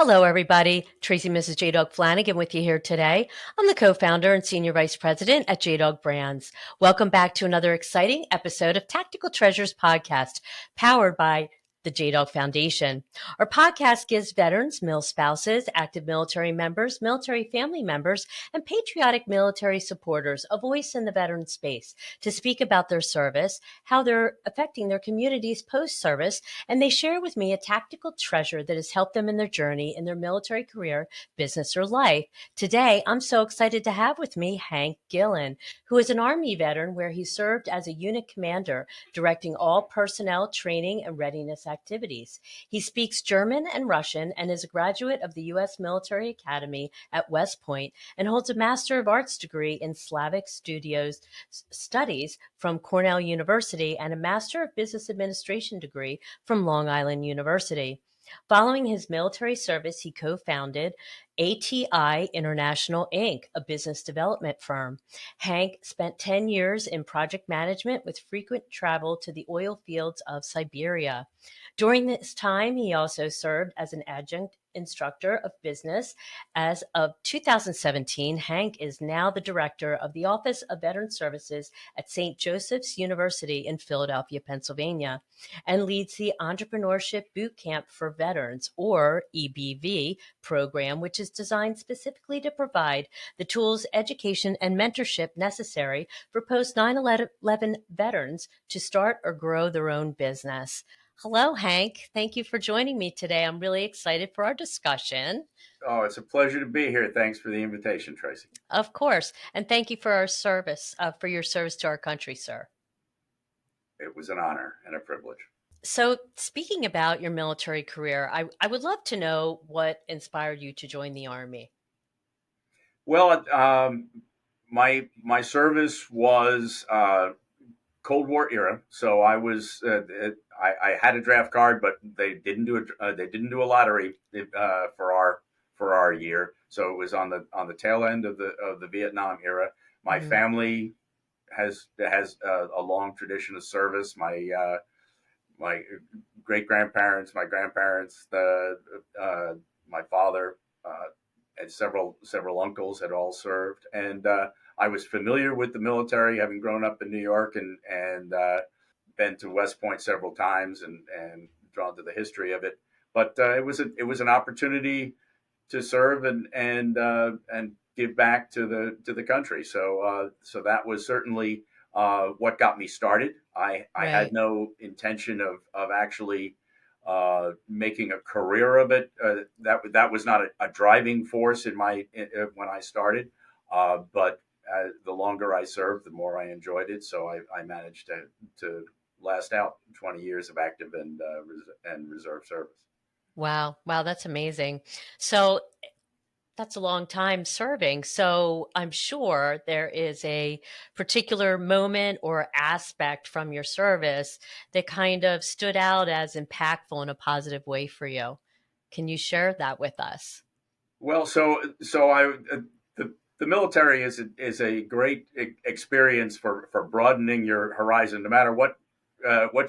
Hello, everybody. Tracy Mrs. JDog Flanagan with you here today. I'm the co-founder and senior vice president at JDog Brands. Welcome back to another exciting episode of Tactical Treasures podcast, powered by the JDog Foundation. Our podcast gives veterans, mil spouses, active military members, military family members, and patriotic military supporters a voice in the veteran space to speak about their service, how they're affecting their communities post-service, and they share with me a tactical treasure that has helped them in their journey in their military career, business, or life. Today, I'm so excited to have with me Hank Gillen, who is an Army veteran where he served as a unit commander, directing all personnel training and readiness activities. He speaks German and Russian and is a graduate of the U.S. Military Academy at West Point and holds a Master of Arts degree in Slavic Studios Studies from Cornell University and a Master of Business Administration degree from Long Island University. Following his military service, he co-founded ATI International Inc., a business development firm. Hank spent 10 years in project management with frequent travel to the oil fields of Siberia. During this time, he also served as an adjunct instructor of business. As of 2017, Hank is now the director of the Office of Veteran Services at St. Joseph's University in Philadelphia, Pennsylvania, and leads the Entrepreneurship Boot Camp for Veterans, or EBV, program, which is designed specifically to provide the tools, education, and mentorship necessary for post 9/11 veterans to start or grow their own business. Hello, Hank. Thank you for joining me today. I'm really excited for our discussion. Oh, it's a pleasure to be here. Thanks for the invitation, Tracy. Of course. And thank you for our service, for your service to our country, sir. It was an honor and a privilege. So, speaking about your military career, I would love to know what inspired you to join the Army. Well, my service was Cold War era, so I was I had a draft card, but they didn't do a lottery for our year, so it was on the tail end of the Vietnam era. My Mm. family has a long tradition of service. My great grandparents, my grandparents, my father, and several uncles had all served, and I was familiar with the military, having grown up in New York and been to West Point several times and drawn to the history of it. But it was an opportunity to serve and give back to the country. So that was certainly what got me started. I had Right. no intention of actually making a career of it. That was not a driving force when I started. But the longer I served, the more I enjoyed it. So I managed to last out 20 years of active and reserve service. Wow. Wow, that's amazing. So, that's a long time serving. So I'm sure there is a particular moment or aspect from your service that kind of stood out as impactful in a positive way for you. Can you share that with us? Well, so I the military is a great experience for broadening your horizon, no matter what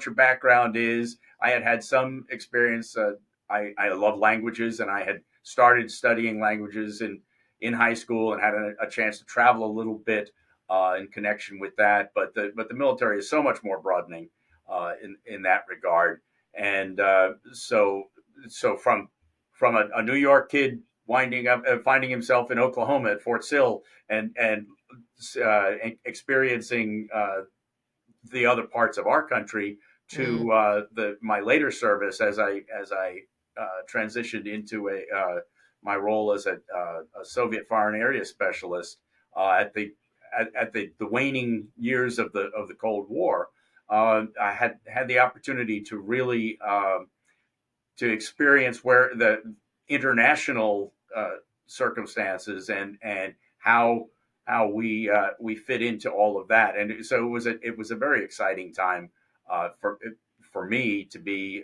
your background is. I had some experience. I love languages, and I had started studying languages in high school and had a chance to travel a little bit in connection with that. But the military is so much more broadening in that regard, and so from a New York kid winding up finding himself in Oklahoma at Fort Sill and experiencing the other parts of our country Mm, to my later service as I transitioned into my role as a Soviet foreign area specialist at the waning years of the Cold War. I had the opportunity to really to experience where the international circumstances and how we fit into all of that, and so it was a very exciting time for me to be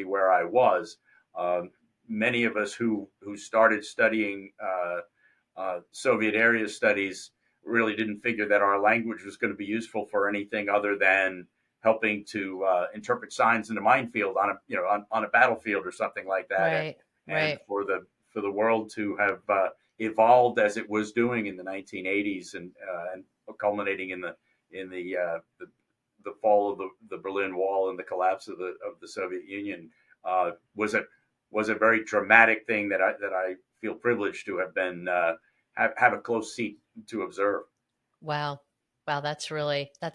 where I was. Many of us who started studying Soviet area studies really didn't figure that our language was going to be useful for anything other than helping to interpret signs in a minefield on a battlefield or something like that. right. and Right. for the world to have evolved as it was doing in the 1980s, and culminating in the fall of the Berlin Wall and the collapse of the Soviet Union, was a very dramatic thing that I feel privileged to have been have a close seat to observe. Wow. Wow, that's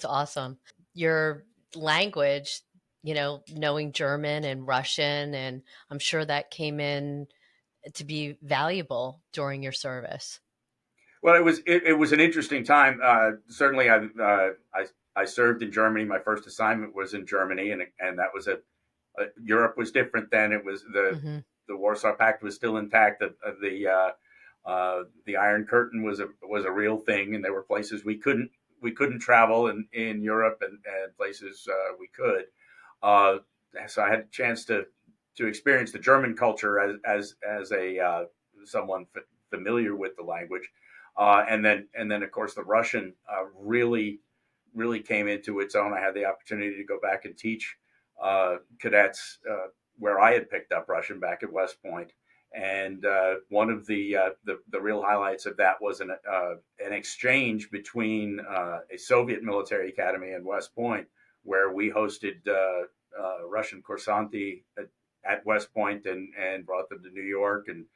awesome. Your language, knowing German and Russian, and I'm sure that came in to be valuable during your service. Well, it was an interesting time. Certainly, I served in Germany. My first assignment was in Germany, and that was Europe was different then. It was Hmm. the Warsaw Pact was still intact. The Iron Curtain was a real thing, and there were places we couldn't travel in Europe, and places we could. Uh, so I had a chance to experience the German culture as a someone familiar with the language, and then of course the Russian really came into its own. I had the opportunity to go back and teach cadets where I had picked up Russian back at West Point. And one of the real highlights of that was an exchange between a Soviet military academy and West Point, where we hosted Russian corsanti at West Point, and brought them to New York, and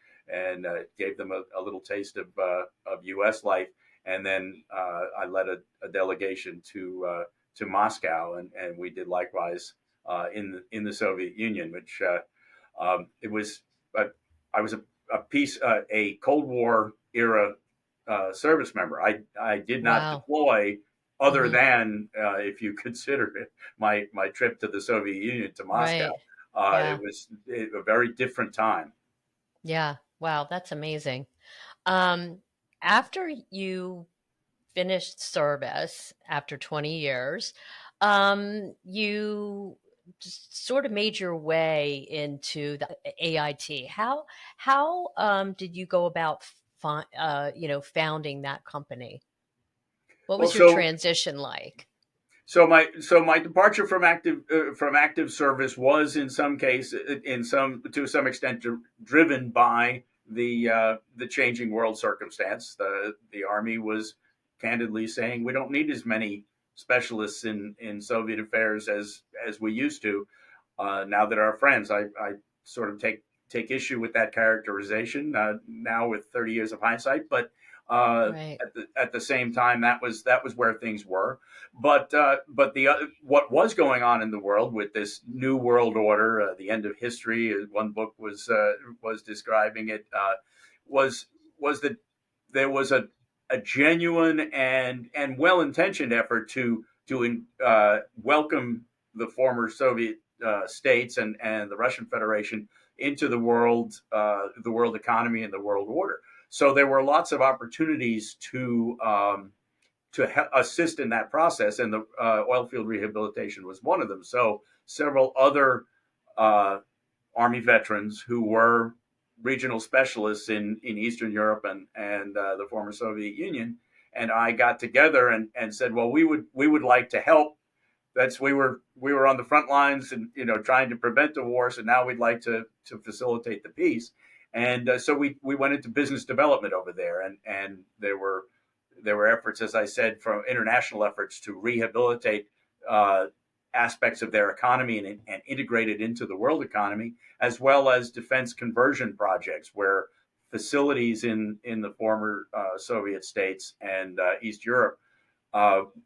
gave them a little taste of U.S. life. And then I led a delegation to Moscow, and we did likewise in the Soviet Union, which it was. I was a Cold War era service member. I did not Wow. deploy, other Hmm. than if you consider it my trip to the Soviet Union to Moscow. Right. It Yeah. was a very different time. Yeah. Wow, that's amazing. Um, After you finished service after 20 years, you just sort of made your way into the AIT. How did you go about founding that company? What Well, was your transition like? so my departure from active service was in some case in some to some extent driven by the changing world circumstance. The army was candidly saying we don't need as many specialists in Soviet affairs as we used to, now that our friends. I sort of take issue with that characterization now with 30 years of hindsight, but Right. at the same time, that was where things were. But what was going on in the world with this new world order, the end of history, as one book was describing it, was that there was a genuine and well intentioned effort to welcome the former Soviet states and the Russian Federation into the world economy and the world order. So there were lots of opportunities to assist in that process, and the oil field rehabilitation was one of them. So several other uh, Army veterans who were regional specialists in Eastern Europe and the former Soviet Union, and I got together and said, well, we would like to help. That's we were on the front lines, and trying to prevent the war. So now we'd like to facilitate the peace. And so we went into business development over there, and there were efforts, as I said, from international efforts to rehabilitate uh, aspects of their economy and integrate it into the world economy, as well as defense conversion projects where facilities in the former Soviet states and East Europe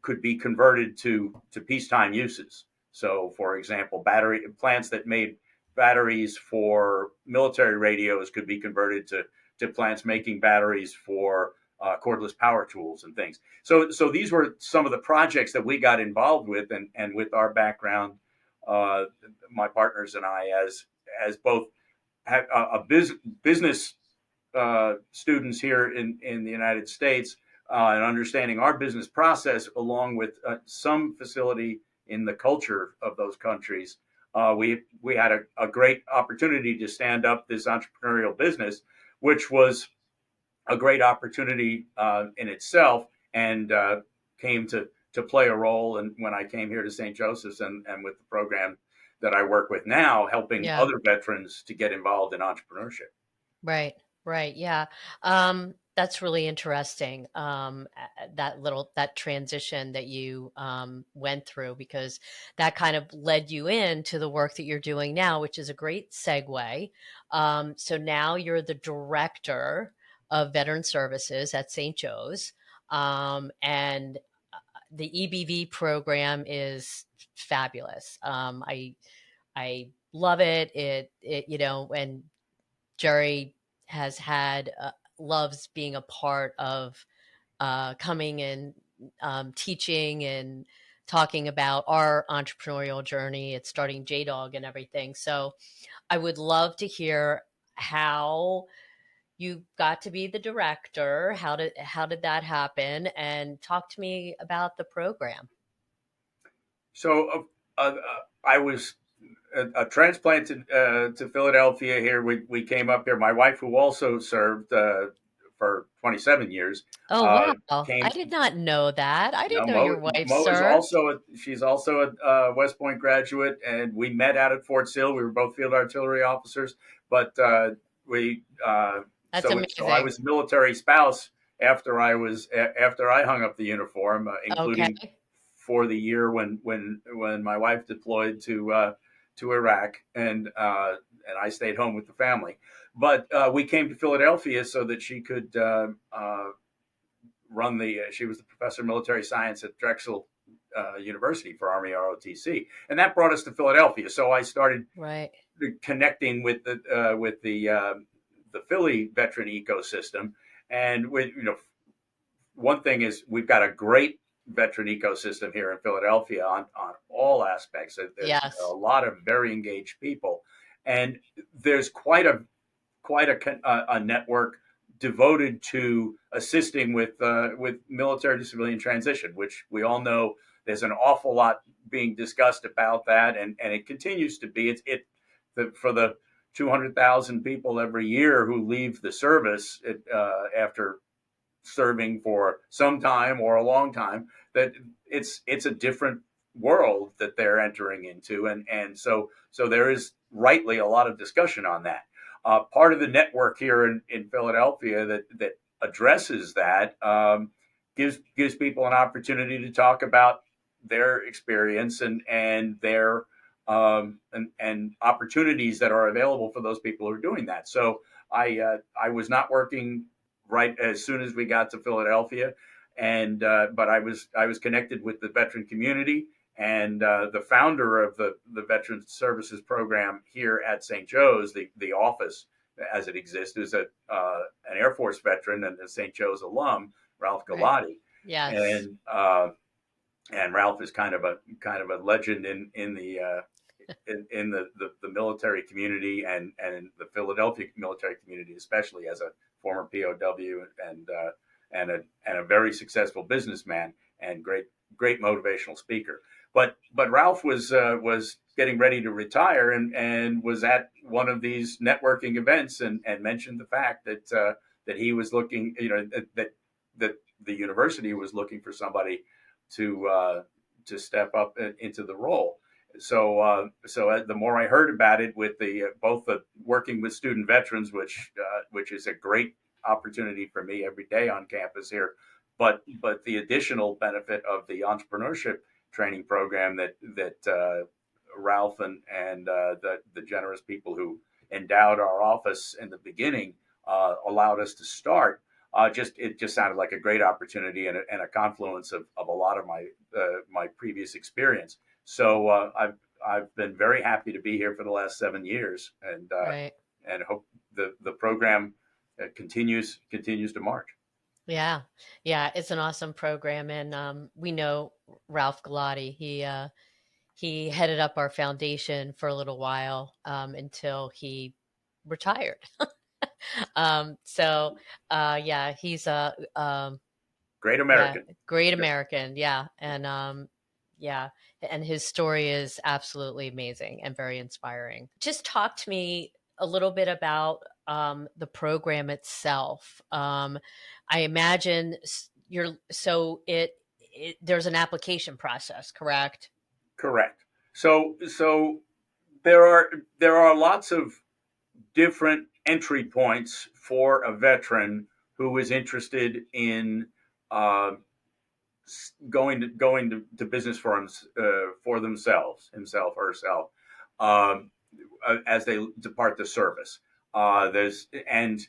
could be converted to peacetime uses. So, for example, battery plants that made batteries for military radios could be converted to plants making batteries for cordless power tools and things. So these were some of the projects that we got involved with, and with our background, uh, my partners and I, as both business students here in the United States, and understanding our business process, along with some facility in the culture of those countries. We had a great opportunity to stand up this entrepreneurial business, which was a great opportunity in itself, and came to play a role. And when I came here to St. Joseph's and with the program that I work with now, helping Yeah. other veterans to get involved in entrepreneurship. Right, right, yeah. That's really interesting, that transition that you, went through because that kind of led you into the work that you're doing now, which is a great segue. So now you're the director of Veteran Services at St. Joe's, and, the EBV program is fabulous. I love it. And Jerry has had loves being a part of coming and teaching and talking about our entrepreneurial journey. It's starting JDog and everything. So I would love to hear how you got to be the director. How did that happen? And talk to me about the program. So I was transplanted to Philadelphia here. We came up here. My wife, who also served for 27 years, Oh uh, wow! I came. did not know that. I No, didn't know your wife Mo is served. also she's also a West Point graduate, and we met out at Fort Sill. We were both field artillery officers, but we That's so I amazing. was military spouse after I hung up the uniform, including Okay. for the year when my wife deployed to Iraq, and I stayed home with the family. But we came to Philadelphia so that she could run she was the professor of military science at Drexel University for Army ROTC, and that brought us to Philadelphia. So I started Right. connecting with the Philly veteran ecosystem, and one thing is we've got a great veteran ecosystem here in Philadelphia on all aspects. There's a Yes. lot of very engaged people, and there's quite a network devoted to assisting with military to civilian transition, which we all know there's an awful lot being discussed about that, and it continues to be. For the 200,000 people every year who leave the service after serving for some time or a long time, that it's a different world that they're entering into, and so there is rightly a lot of discussion on that. Part of the network here in Philadelphia that addresses that gives people an opportunity to talk about their experience and their and opportunities that are available for those people who are doing that. So I was not working right as soon as we got to Philadelphia, and but I was connected with the veteran community, and the founder of the Veteran Services Program here at St. Joe's, the office as it exists, is an Air Force veteran and a St. Joe's alum, Ralph Right. Galati, Yes. and Ralph is kind of a legend in the military community and the Philadelphia military community, especially as a former POW and a very successful businessman and great motivational speaker. But Ralph was getting ready to retire and was at one of these networking events and mentioned the fact that he was looking, that the university was looking for somebody to step up into the role. So the more I heard about it, with both the working with student veterans, which is a great opportunity for me every day on campus here, but the additional benefit of the entrepreneurship training program that Ralph and the generous people who endowed our office in the beginning allowed us to start. It just sounded like a great opportunity and a confluence of a lot of my previous experience. So I've been very happy to be here for the last 7 years, Right. and hope the program continues to march. Yeah. Yeah. It's an awesome program. And we know Ralph Galati. He headed up our foundation for a little while until he retired. So yeah, he's a Great yeah, American. great Yes. American. Yeah. And yeah, and his story is absolutely amazing and very inspiring. Just talk to me a little bit about the program itself. I imagine you're so it there's an application process, correct? Correct. So there are lots of different entry points for a veteran who is interested in uh, going to business for themselves, himself or herself, um, as they depart the service. There's and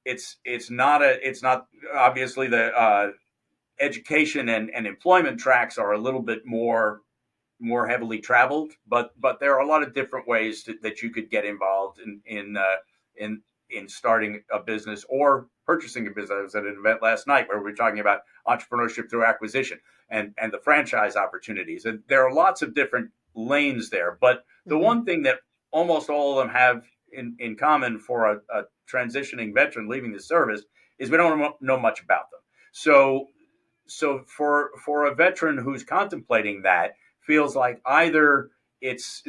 it's not obviously the education and employment tracks are a little bit more heavily traveled, but there are a lot of different ways that you could get involved in in starting a business or purchasing a business. I was at an event last night where we were talking about entrepreneurship through acquisition and the franchise opportunities. And there are lots of different lanes there, but the Mm-hmm. one thing that almost all of them have in common for a transitioning veteran leaving the service is we don't know much about them. So for a veteran who's contemplating that, feels like either it's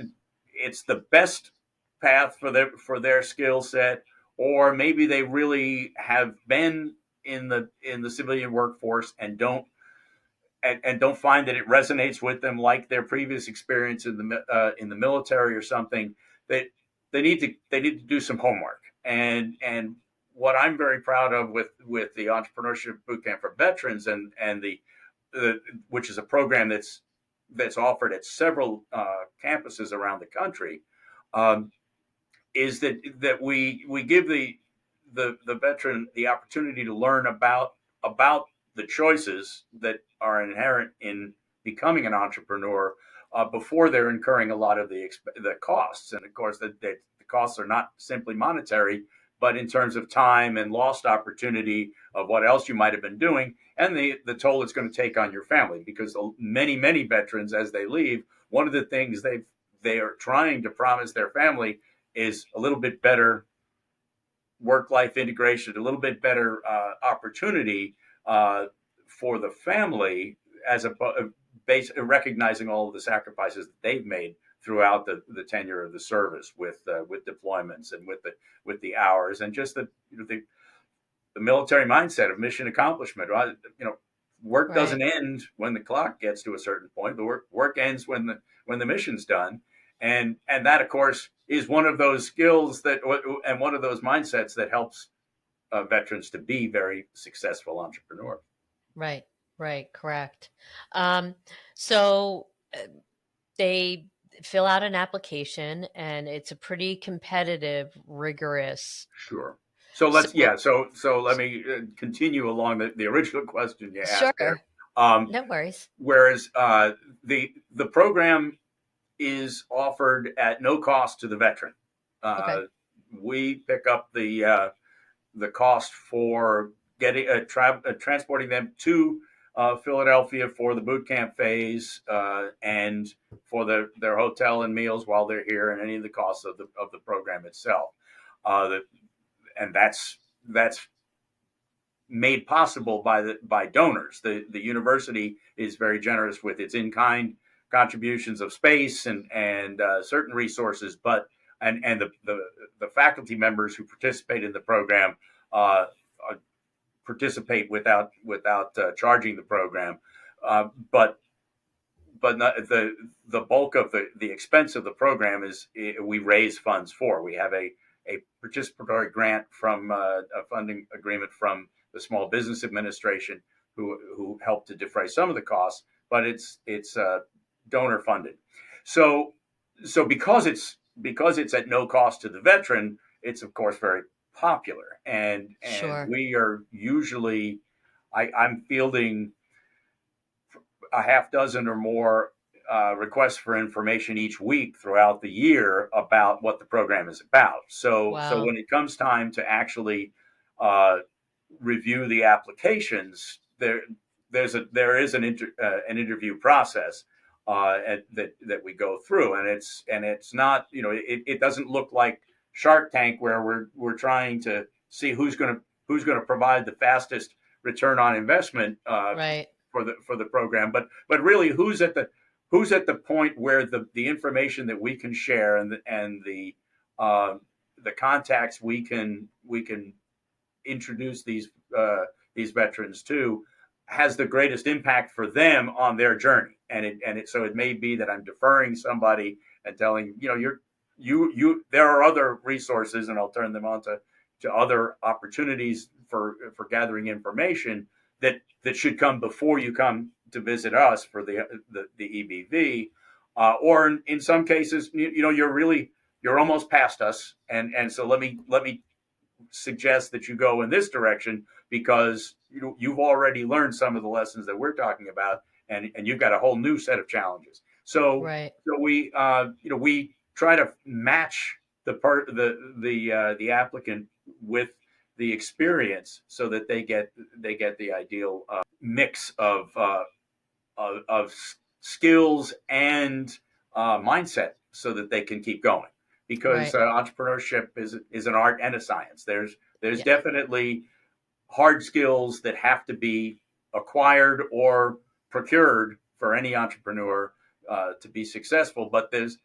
it's the best path for their skill set, or maybe they really have been in the civilian workforce and don't find that it resonates with them like their previous experience in the military or something. That they need to do some homework. And what I'm very proud of with the entrepreneurship bootcamp for veterans and the which is a program that's offered at several campuses around the country, um, is that we give the veteran the opportunity to learn about the choices that are inherent in becoming an entrepreneur before they're incurring a lot of the costs. And of course, the costs are not simply monetary, but in terms of time and lost opportunity of what else you might have been doing, and the toll it's going to take on your family. Because many veterans, as they leave, one of the things they are trying to promise their family is a little bit better work life integration, a little bit better opportunity for the family, as a base, recognizing all of the sacrifices that they've made throughout the tenure of the service with deployments and with the hours and just the military mindset of mission accomplishment. Right? Work Right. doesn't end when the clock gets to a certain point. The work ends when the mission's done, and that of course is one of those skills that and one of those mindsets that helps veterans to be very successful entrepreneurs. Right. Right. Correct. Um, so they fill out an application, and it's a pretty competitive, rigorous. Sure. So let's So, yeah. So let me continue along the original question you asked there. sure. Um, No worries. whereas the program is offered at no cost to the veteran. Okay. Uh, we pick up the cost for getting transporting them to Philadelphia for the boot camp phase and for their hotel and meals while they're here, and any of the costs of the program itself. The, and that's made possible by donors. The university is very generous with its in kind contributions of space and certain resources, but and the faculty members who participate in the program uh, participate without charging the program, but not, the bulk of the expense of the program is we raise funds for. We have a participatory grant from a funding agreement from the Small Business Administration, who helped to defray some of the costs, but it's donor funded. So because it's at no cost to the veteran, it's of course very popular, and Sure. we are usually I'm fielding a half dozen or more requests for information each week throughout the year about what the program is about. So Wow. when it comes time to actually uh, review the applications, there is an interview process that we go through, and it's not, it doesn't look like Shark Tank, where we're trying to see who's going to provide the fastest return on investment Right. for the program, but really who's at the point where the information that we can share and uh, the contacts we can introduce these veterans to has the greatest impact for them on their journey. So it may be that I'm deferring somebody and telling, there are other resources, and I'll turn them on to other opportunities for gathering information that should come before you come to visit us for the EBV. Or in some cases, you're almost past us, and so let me suggest that you go in this direction because you've already learned some of the lessons that we're talking about, and you've got a whole new set of challenges. So Right. so we try to match the applicant with the experience so that they get the ideal mix of skills and mindset so that they can keep going. Because Right. entrepreneurship is an art and a science. There's Yeah. definitely hard skills that have to be acquired or procured for any entrepreneur to be successful. But the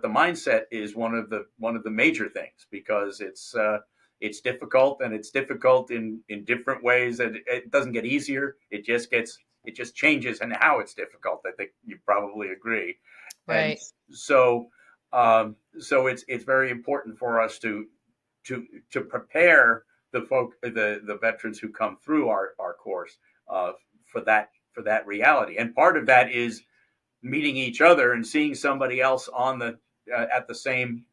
mindset is one of the major things because it's difficult, and it's difficult in different ways, and it doesn't get easier. It just changes in how it's difficult. I think you probably agree. And Right. so so it's very important for us to prepare the veterans who come through our course for that reality. And part of that is meeting each other and seeing somebody else on the at the same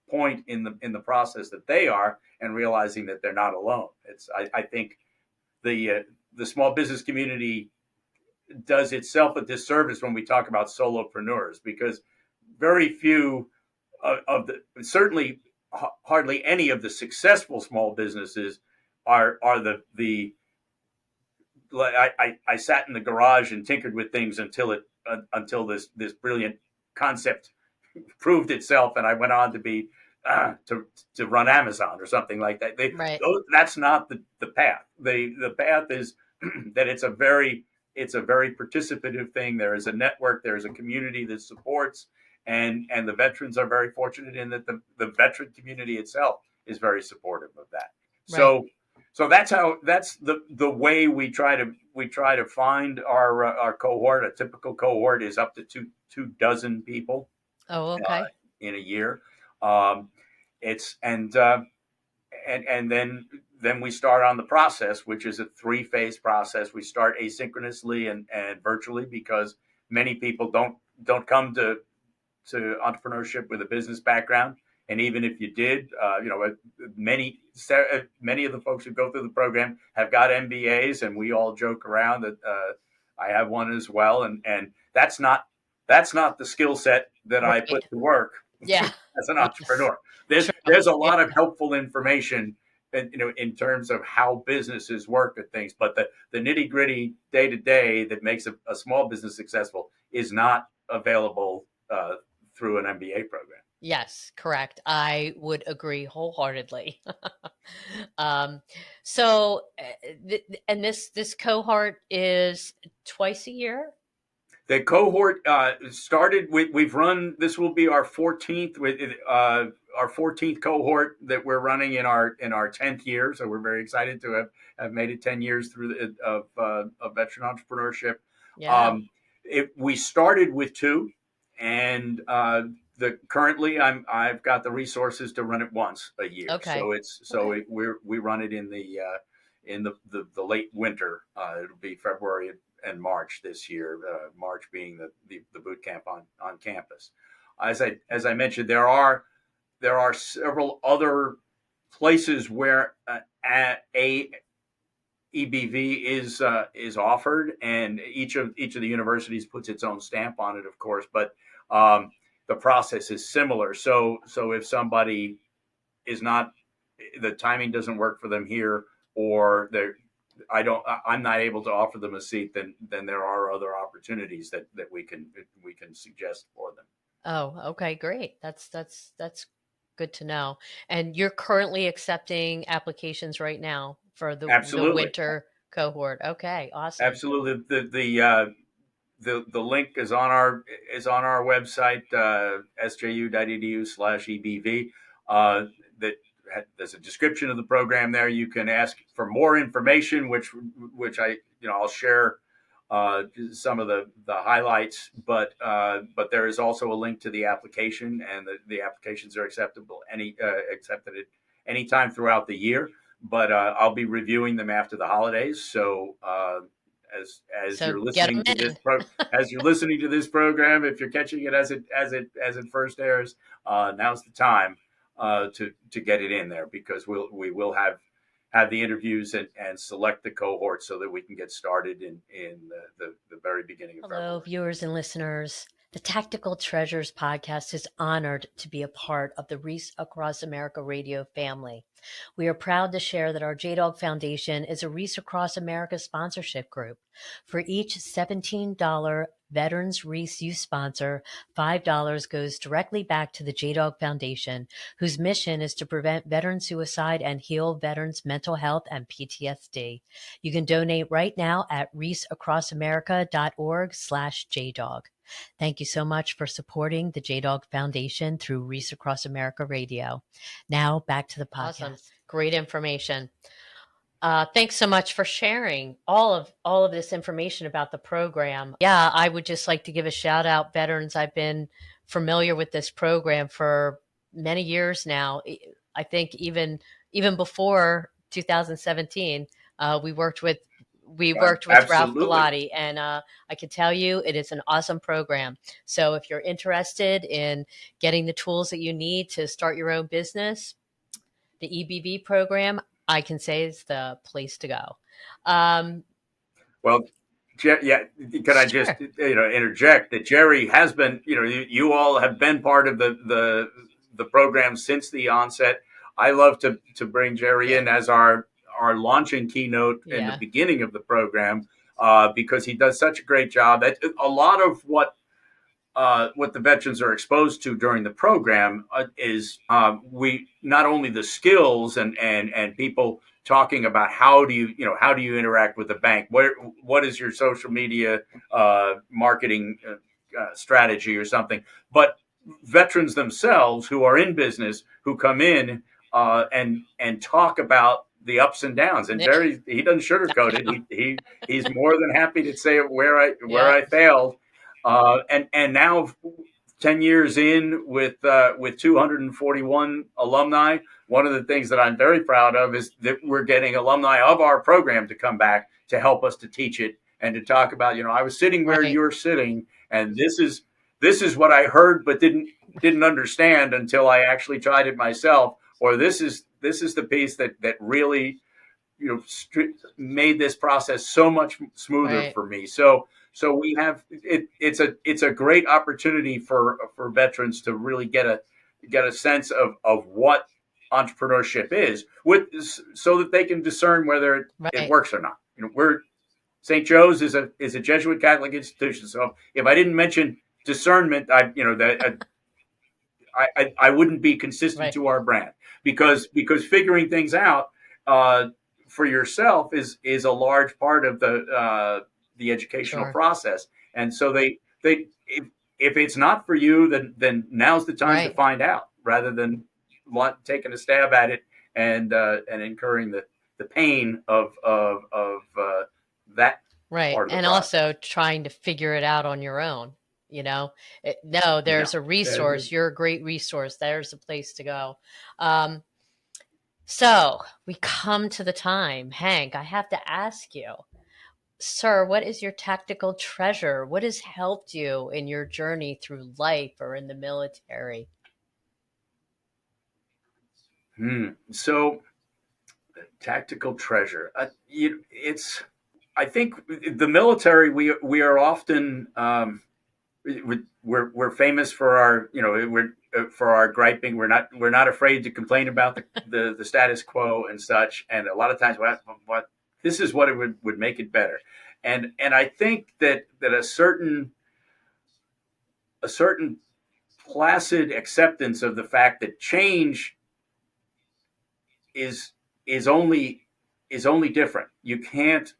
point in the process that they are, and realizing that they're not alone. I think the small business community does itself a disservice when we talk about solopreneurs, because very few of the certainly hardly any of the successful small businesses are the I sat in the garage and tinkered with things until this brilliant concept proved itself, and I went on to be to run Amazon or something like that. Right. That's not the path. The path is that it's a very participative thing. There is a network. There is a community that supports, and the veterans are very fortunate in that the veteran community itself is very supportive of that. Right. So that's the way we try to find our cohort. A typical cohort is up to two dozen people Oh, uh, okay. in a year. Um, it's and then we start on the process, which is a 3-phase process. We start asynchronously and virtually, because many people don't come to entrepreneurship with a business background. And even if you did, many of the folks who go through the program have got MBAs, and we all joke around that I have one as well. And that's not the skill set that I Right. put to work Yeah. as an Yes. entrepreneur. There's True. there's a Yeah. lot of helpful information, in terms of how businesses work at things, but the nitty gritty day to day that makes a small business successful is not available through an MBA program. Yes, correct. I would agree wholeheartedly. um, so, and this cohort is twice a year. The cohort started with, we've run, this will be our 14th our 14th cohort that we're running in our 10th year. So we're very excited to have made it 10 years through of veteran entrepreneurship. Yeah. Um, we started with two, and the currently I've got the resources to run it once a year. Okay. So Okay. we run it in the late winter. It'll be February and March this year. March being the boot camp on campus. As I mentioned, there are several other places where a EBV is offered, and each of the universities puts its own stamp on it, of course. But the process is similar. So if somebody is not, the timing doesn't work for them here, or I'm not able to offer them a seat, then there are other opportunities that we can suggest for them. Oh, okay, great. That's good to know. And you're currently accepting applications right now for the Absolutely, winter cohort. Okay, awesome. absolutely. The link is on our website, sju.edu/ebv. That there's a description of the program there. You can ask for more information, which which I'll share some of the highlights, but there is also a link to the application, and the applications are accepted at any time throughout the year. But I'll be reviewing them after the holidays. So as So you're get listening them to in. as you're listening to this program, if you're catching it as it first airs, now's the time to get it in there, because we will have the interviews and select the cohort so that we can get started in the very beginning of Hello, February. viewers and listeners. The Tactical Treasures podcast is honored to be a part of the Reese Across America radio family. We are proud to share that our JDog Foundation is a Reese Across America sponsorship group. For each $17 Veterans Reese you sponsor, $5 goes directly back to the JDog Foundation, whose mission is to prevent veteran suicide and heal veterans' mental health and PTSD. You can donate right now at reaseacrossamerica.org/JDog. Thank you so much for supporting the JDog Foundation through Reese Across America Radio. Now back to the podcast. Awesome. Great information. Thanks so much for sharing all of this information about the program. Yeah, I would just like to give a shout out, veterans. I've been familiar with this program for many years now. I think even before 2017, we worked with Ralph Absolutely. Bellotti, and I can tell you it is an awesome program. So if you're interested in getting the tools that you need to start your own business, the EBV program, I can say, is the place to go. Well, yeah, can I just interject that Jerry has been, you all have been part of the program since the onset. I love to bring Jerry in as our launching keynote in the beginning of the program, because he does such a great job. A lot of what the veterans are exposed to during the program is we not only the skills and people talking about how do you interact with the bank, what is your social media marketing strategy or something, but veterans themselves who are in business, who come in and talk about the ups and downs. And Jerry, he doesn't sugarcoat it. He's more than happy to say where I failed. And now 10 years in with 241 alumni, one of the things that I'm very proud of is that we're getting alumni of our program to come back to help us to teach it and to talk about, I was sitting where you're sitting, and this is what I heard but didn't understand until I actually tried it myself, or this is the piece that really made this process so much smoother for me. So we have it's a great opportunity for veterans to really get a sense of what entrepreneurship is, so that they can discern whether it works or not. We're St. Joe's is a Jesuit Catholic institution, so if I didn't mention discernment, I wouldn't be consistent to our brand, because figuring things out for yourself is a large part of the educational process. And so they if it's not for you, then now's the time to find out, rather than taking a stab at it and incurring the pain of that part of the and process. Also trying to figure it out on your own. There's a resource. You're a great resource. There's a place to go. So we come to the time. Hank, I have to ask you, sir, what is your tactical treasure? What has helped you in your journey through life or in the military? So, tactical treasure. I think the military, we are often we're famous for our for our griping. We're not afraid to complain about the status quo and such. And a lot of times, what this is what it would make it better. And I think that a certain placid acceptance of the fact that change is only different. You can't,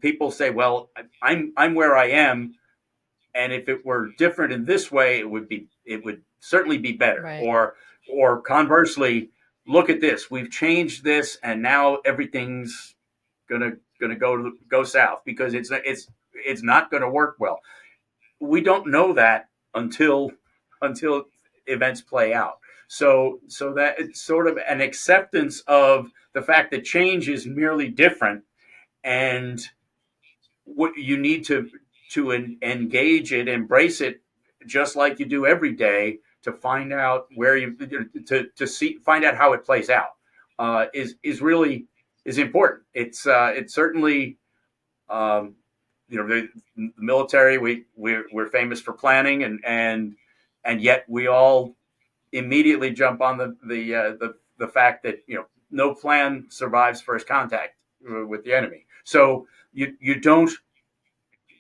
people say, well, I'm where I am, and if it were different in this way, it would certainly be better. Or conversely, look at this, we've changed this, and now everything's gonna going to go south because it's not going to work well. We don't know that until events play out. So that it's sort of an acceptance of the fact that change is merely different, and what you need to engage it, embrace it, just like you do every day, to find out where you to see find out how it plays out, is really is important. It's certainly, um, the military. We're famous for planning, and yet we all immediately jump on the fact that no plan survives first contact with the enemy. So you don't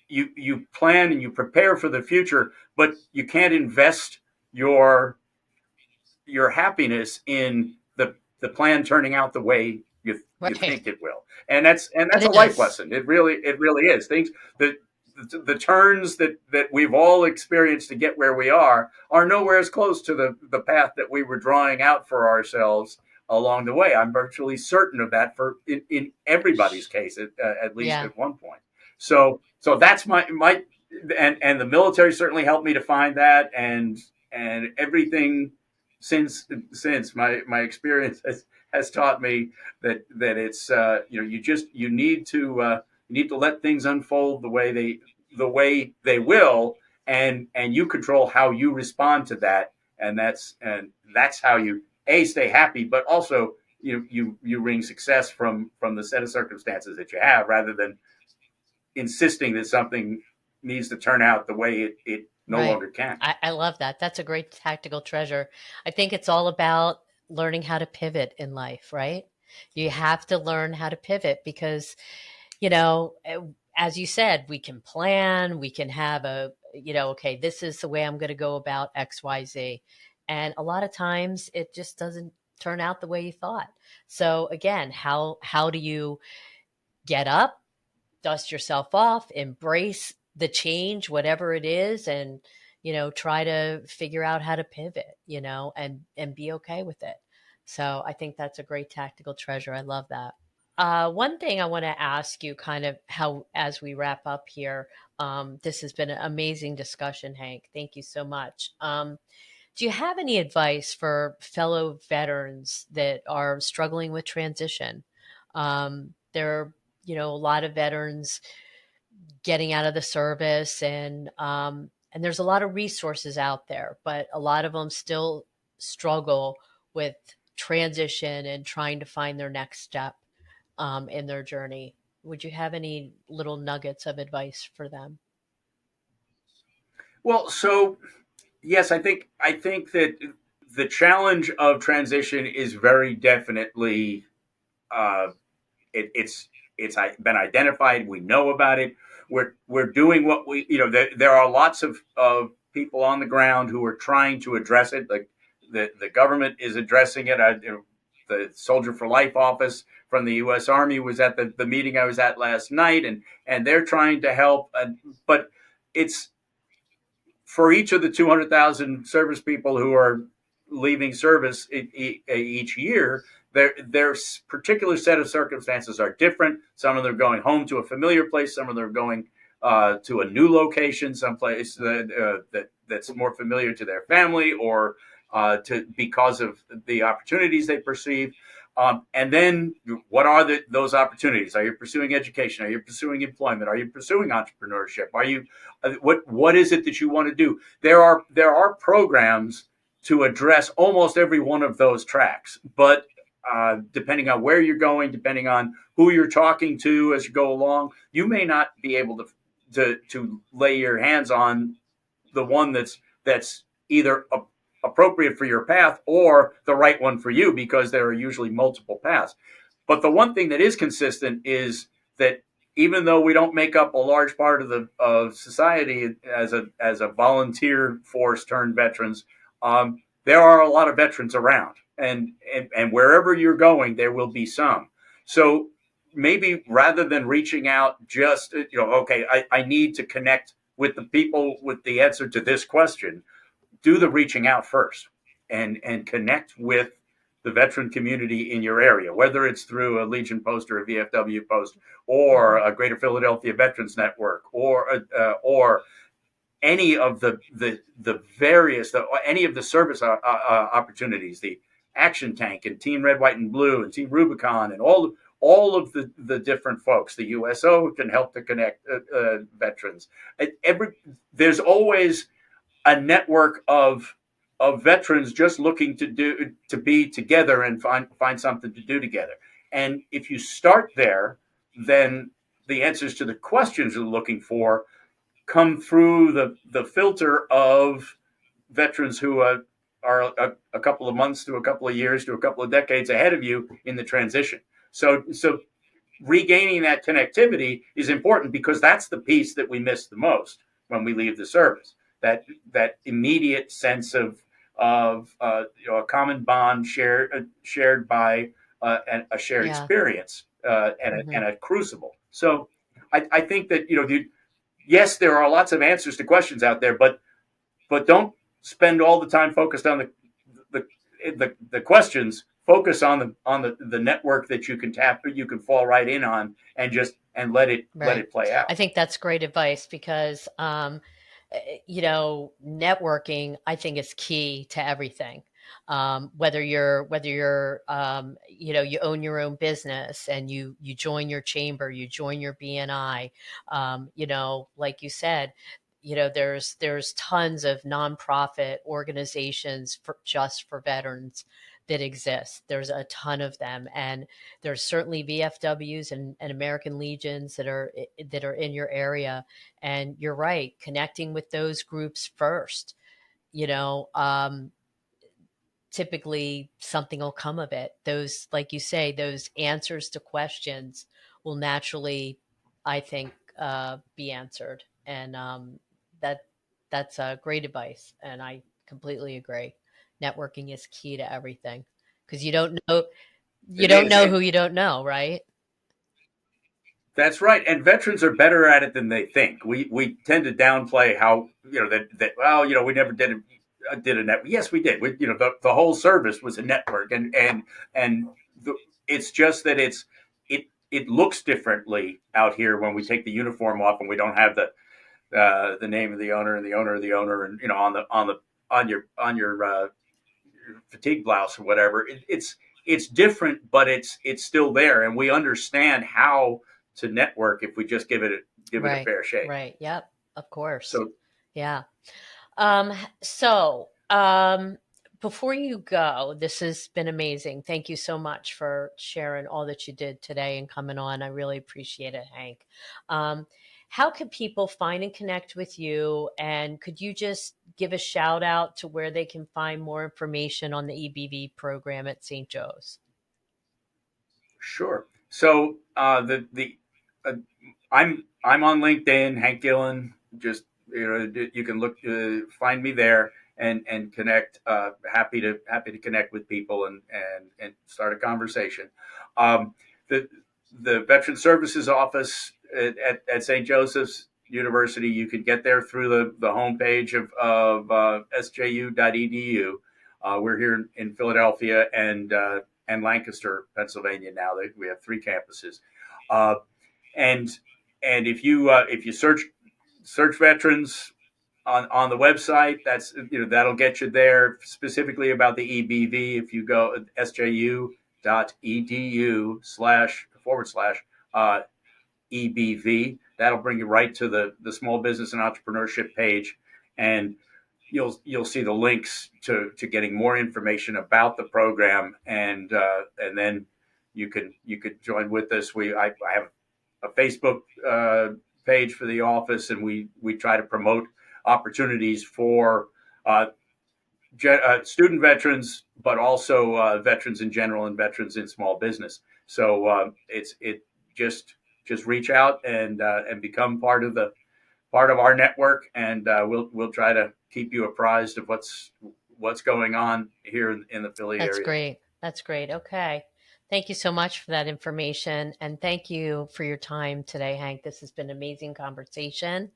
you plan and you prepare for the future, but you can't invest your your happiness in the plan turning out the way you Right. think it will. And that's a It life is. lesson. It really is. Things that the turns that we've all experienced to get where we are nowhere as close to the path that we were drawing out for ourselves along the way. I'm virtually certain of that for in everybody's case, at least Yeah. at one point. So that's my and the military certainly helped me to find that, and everything since my experience has taught me that it's you need to let things unfold the way they will, and you control how you respond to that, and that's how you stay happy, but also you wring success from the set of circumstances that you have, rather than insisting that something needs to turn out the way it no Right. longer can. I love that. That's a great tactical treasure. I think it's all about learning how to pivot in life, right? You have to learn how to pivot because, you know, as you said, we can plan, we can have okay, this is the way I'm going to go about XYZ. And a lot of times it just doesn't turn out the way you thought. So again, how do you get up, dust yourself off, embrace the change, whatever it is, and try to figure out how to pivot, and be okay with it. So I think that's a great tactical treasure. I love that. One thing I want to ask you, kind of how as we wrap up here, this has been an amazing discussion, Hank. Thank you so much. Do you have any advice for fellow veterans that are struggling with transition? There are, a lot of veterans getting out of the service, and there's a lot of resources out there, but a lot of them still struggle with transition and trying to find their next step in their journey. Would you have any little nuggets of advice for them? Well, so yes, I think that the challenge of transition is very definitely, uh, it's been identified. We know about it. We're doing what there are lots of people on the ground who are trying to address it. Like the government is addressing it. The Soldier for Life office from the U.S. Army was at the meeting I was at last night, and they're trying to help. But it's for each of the 200,000 service people who are leaving service each year, their particular set of circumstances are different. Some of them are going home to a familiar place. Some of them are going to a new location, someplace that's more familiar to their family, or because of the opportunities they perceive. And then, what are those opportunities? Are you pursuing education? Are you pursuing employment? Are you pursuing entrepreneurship? Are you what is it that you want to do? There are programs to address almost every one of those tracks, but depending on where you're going, depending on who you're talking to as you go along, you may not be able to lay your hands on the one that's either appropriate for your path or the right one for you, because there are usually multiple paths. But the one thing that is consistent is that even though we don't make up a large part of society as a volunteer force turned veterans, there are a lot of veterans around, and wherever you're going, there will be some. So maybe rather than reaching out, just okay, I need to connect with the people with the answer to this question. Do the reaching out first, and connect with the veteran community in your area, whether it's through a Legion post or a VFW post or Mhm. a Greater Philadelphia Veterans Network or any of the various any of the service opportunities, the Action Tank and Team Red, White, and Blue and Team Rubicon and all of the different folks. The USO can help to connect veterans. Every There's always a network of veterans just looking to be together and find something to do together. And if you start there, then the answers to the questions you're looking for come through the filter of veterans who are a couple of months to a couple of years to a couple of decades ahead of you in the transition. So regaining that connectivity is important because that's the piece that we miss the most when we leave the service. That immediate sense of a common bond shared by a shared Yeah. experience Hmm. and a crucible. So I think that yes, there are lots of answers to questions out there, but don't spend all the time focused on the the questions. Focus on the network that you can tap, you can fall right in on, and let Right. it play out. I think that's great advice because, networking, I think, is key to everything. Whether you're, you own your own business and you join your chamber, you join your BNI, like you said, there's tons of nonprofit organizations just for veterans that exist. There's a ton of them, and there's certainly VFWs and American Legions that are in your area. And you're right, connecting with those groups first. You know, typically something will come of it. Those, like you say, those answers to questions will naturally, I think, be answered. And that that's great advice, and I completely agree. Networking is key to everything because you It don't is, know and who you don't know, right? that's right. And veterans are better at it than they think. We tend to downplay how that well we never did a net. Yes, we did. The whole service was a network, and the, it's just that it looks differently out here when we take the uniform off and we don't have the name of the owner and the owner of the owner and on your fatigue blouse or whatever. It's different, but it's still there, and we understand how to network if we just give it a Right, fair shake. right. Yep, of course. So Yeah. So, before you go, this has been amazing. Thank you so much for sharing all that you did today and coming on. I really appreciate it, Hank. Um, how can people find and connect with you? And could you just give a shout out to where they can find more information on the EBV program at St. Joe's? sure. So the uh, I'm on LinkedIn, Hank Gillen. Just you can look find me there and connect. Happy to connect with people and start a conversation. The the Veteran Services Office at St. Joseph's University, you can get there through the homepage of sju.edu. We're here in Philadelphia and Lancaster, Pennsylvania. Now we have three campuses, uh, and if you search veterans on the website, that'll get you there specifically about the EBV. If you go sju.edu// EBV, that'll bring you right to the small business and entrepreneurship page, and you'll see the links to getting more information about the program, and then you could join with us. I have a Facebook page for the office, and we try to promote opportunities for uh, student veterans, but also veterans in general and veterans in small business. So it just reach out and become part of our network, and we'll try to keep you apprised of what's going on here in the Philly That's area. great. That's great. Okay. Thank you so much for that information. And thank you for your time today, Hank. This has been an amazing conversation.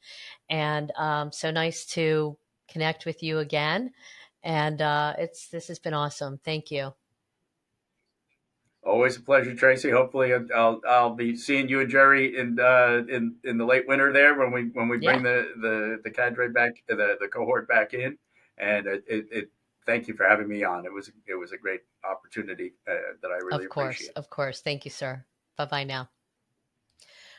And so nice to connect with you again. And this has been awesome. Thank you. Always a pleasure, Tracy. Hopefully, I'll be seeing you and Jerry in the late winter there when we Yeah. bring the cadre back, the cohort back in. And thank you for having me on. It was a great opportunity that I really Of course. appreciate. Of course. Thank you, sir. Bye bye now.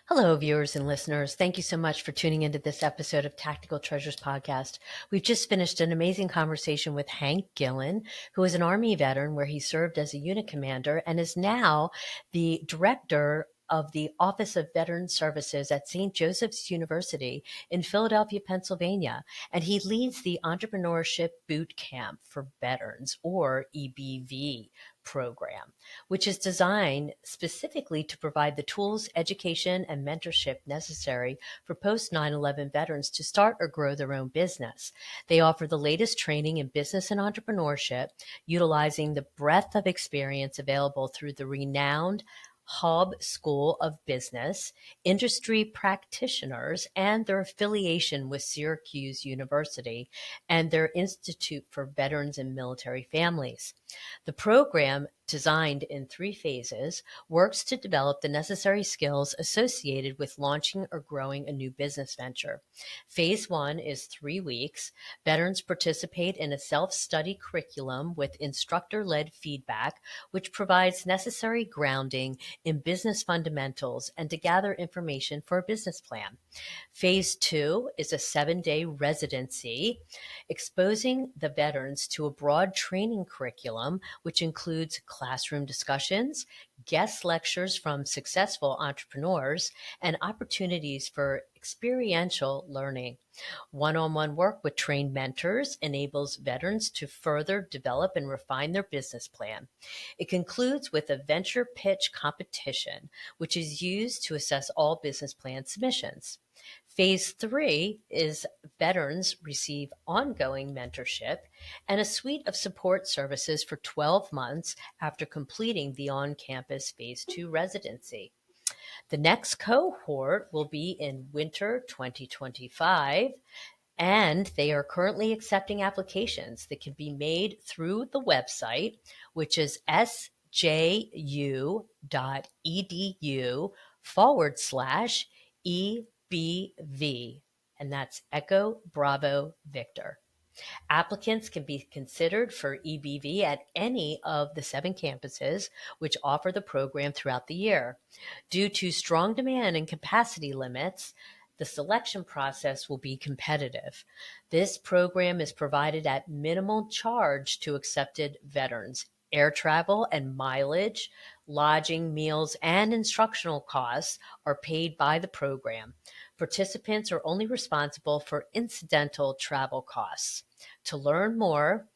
Hello, viewers and listeners. Thank you so much for tuning into this episode of Tactical Treasures Podcast. We've just finished an amazing conversation with Hank Gillen, who is an Army veteran where he served as a unit commander and is now the director of the Office of Veteran Services at St. Joseph's University in Philadelphia, Pennsylvania. And he leads the Entrepreneurship Boot Camp for Veterans, or EBV program, which is designed specifically to provide the tools, education, and mentorship necessary for post 9/11 veterans to start or grow their own business. They offer the latest training in business and entrepreneurship, utilizing the breadth of experience available through the renowned Hub School of Business, industry practitioners, and their affiliation with Syracuse University and their Institute for Veterans and Military Families. The program, designed in 3 phases, works to develop the necessary skills associated with launching or growing a new business venture. Phase 1 is 3 weeks. Veterans participate in a self-study curriculum with instructor-led feedback, which provides necessary grounding in business fundamentals and to gather information for a business plan. Phase 2 is a 7-day residency, exposing the veterans to a broad training curriculum, which includes classroom discussions, guest lectures from successful entrepreneurs, and opportunities for experiential learning. One-on-one work with trained mentors enables veterans to further develop and refine their business plan. It concludes with a venture pitch competition, which is used to assess all business plan submissions. Phase 3 is veterans receive ongoing mentorship and a suite of support services for 12 months after completing the on-campus Phase 2 residency. The next cohort will be in winter 2025, and they are currently accepting applications that can be made through the website, which is sju.edu/EBV, and that's Echo Bravo Victor. Applicants can be considered for EBV at any of the 7 campuses which offer the program throughout the year. Due to strong demand and capacity limits, the selection process will be competitive. This program is provided at minimal charge to accepted veterans. Air travel and mileage, lodging, meals, and instructional costs are paid by the program. Participants are only responsible for incidental travel costs. To learn more,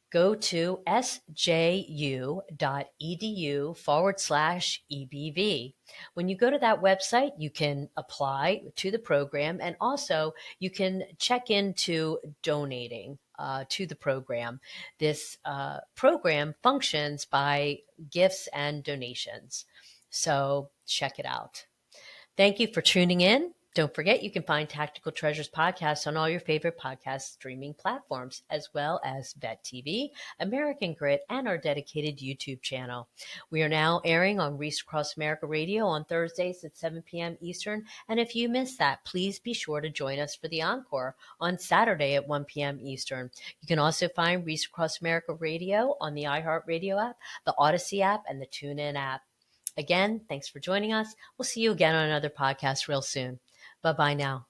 go to sju.edu/EBV. When you go to that website, you can apply to the program, and also you can check into donating to the program. This program functions by gifts and donations. So check it out. Thank you for tuning in. Don't forget, you can find Tactical Treasures podcasts on all your favorite podcast streaming platforms, as well as Vet TV, American Grit, and our dedicated YouTube channel. We are now airing on Reach Across America Radio on Thursdays at 7 p.m. Eastern. And if you missed that, please be sure to join us for the encore on Saturday at 1 p.m. Eastern. You can also find Reach Across America Radio on the iHeartRadio app, the Odyssey app, and the TuneIn app. Again, thanks for joining us. We'll see you again on another podcast real soon. Bye-bye now.